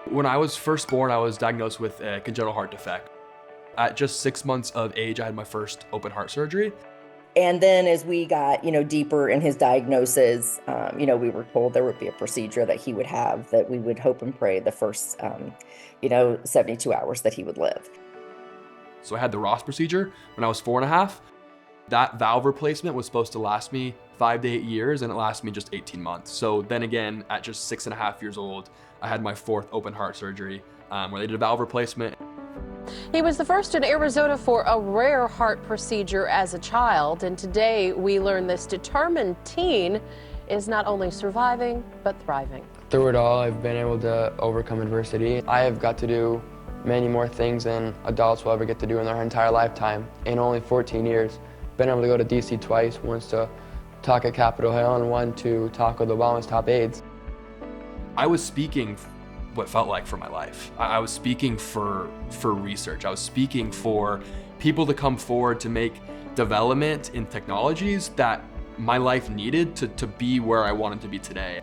When I was first born, I was diagnosed with a congenital heart defect. At just 6 months of age, I had my first open heart surgery. And then as we got, deeper in his diagnosis, we were told there would be a procedure that he would have that we would hope and pray the first, 72 hours that he would live. So I had the Ross procedure when I was 4.5. That valve replacement was supposed to last me 5 to 8 years, and it lasted me just 18 months. So then again, at just 6.5 years old, I had my fourth open heart surgery where they did a valve replacement. He was the first in Arizona for a rare heart procedure as a child, and today we learn this determined teen is not only surviving, but thriving. Through it all, I've been able to overcome adversity. I have got to do many more things than adults will ever get to do in their entire lifetime. In only 14 years, been able to go to DC twice, once to talk at Capitol Hill and one to talk with Obama's top aides. I was speaking what felt like for my life. I was speaking for research. I was speaking for people to come forward to make development in technologies that my life needed to be where I wanted to be today.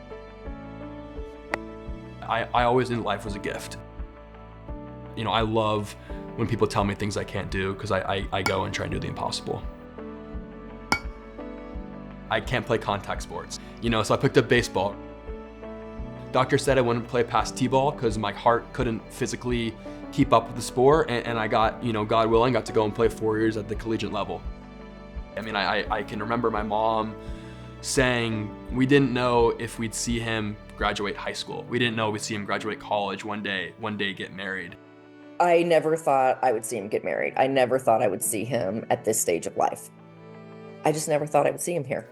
I always knew life was a gift. I love when people tell me things I can't do because I go and try and do the impossible. I can't play contact sports, so I picked up baseball. Doctor said I wouldn't play past T-ball because my heart couldn't physically keep up with the sport, and I got, God willing, got to go and play 4 years at the collegiate level. I can remember my mom saying we didn't know if we'd see him graduate high school. We didn't know we'd see him graduate college one day get married. I never thought I would see him get married. I never thought I would see him at this stage of life. I just never thought I would see him here.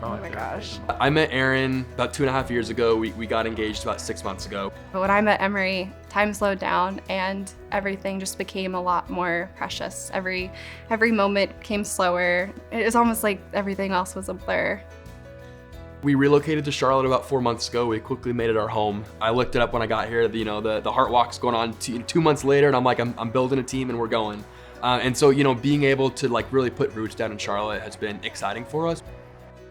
Oh my gosh. I met Aaron about 2.5 years ago. We got engaged about 6 months ago. But when I met Emery, time slowed down and everything just became a lot more precious. Every moment became slower. It was almost like everything else was a blur. We relocated to Charlotte about 4 months ago. We quickly made it our home. I looked it up when I got here. The Heart Walk's going on 2 months later, and I'm like, I'm building a team and we're going. And so, being able to really put roots down in Charlotte has been exciting for us.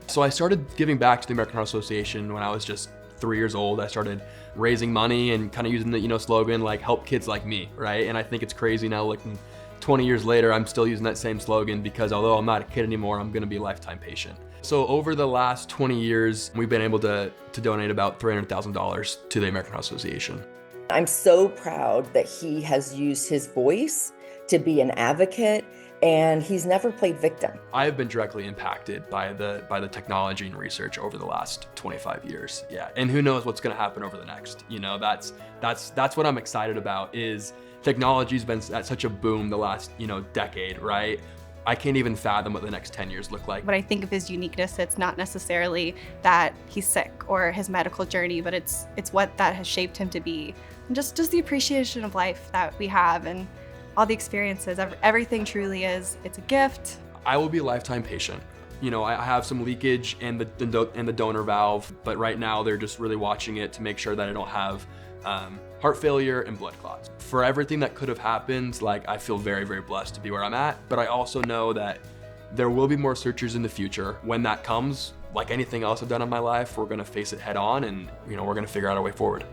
So I started giving back to the American Heart Association when I was just 3 years old. I started raising money and kind of using the slogan like help kids like me, right? And I think it's crazy now looking 20 years later, I'm still using that same slogan because although I'm not a kid anymore, I'm gonna be a lifetime patient. So over the last 20 years, we've been able to donate about $300,000 to the American Heart Association. I'm so proud that he has used his voice to be an advocate, and he's never played victim. I have been directly impacted by the technology and research over the last 25 years. Yeah, and who knows what's going to happen over the next. That's what I'm excited about. Is technology's been at such a boom the last decade, right? I can't even fathom what the next 10 years look like. When I think of his uniqueness, it's not necessarily that he's sick or his medical journey, but it's what that has shaped him to be, and just the appreciation of life that we have and all the experiences. Everything truly is. It's a gift. I will be a lifetime patient. I have some leakage in the donor valve, but right now they're just really watching it to make sure that I don't have heart failure and blood clots. For everything that could have happened, I feel very, very blessed to be where I'm at, but I also know that there will be more surgeries in the future. When that comes, like anything else I've done in my life, we're gonna face it head on and we're gonna figure out a way forward.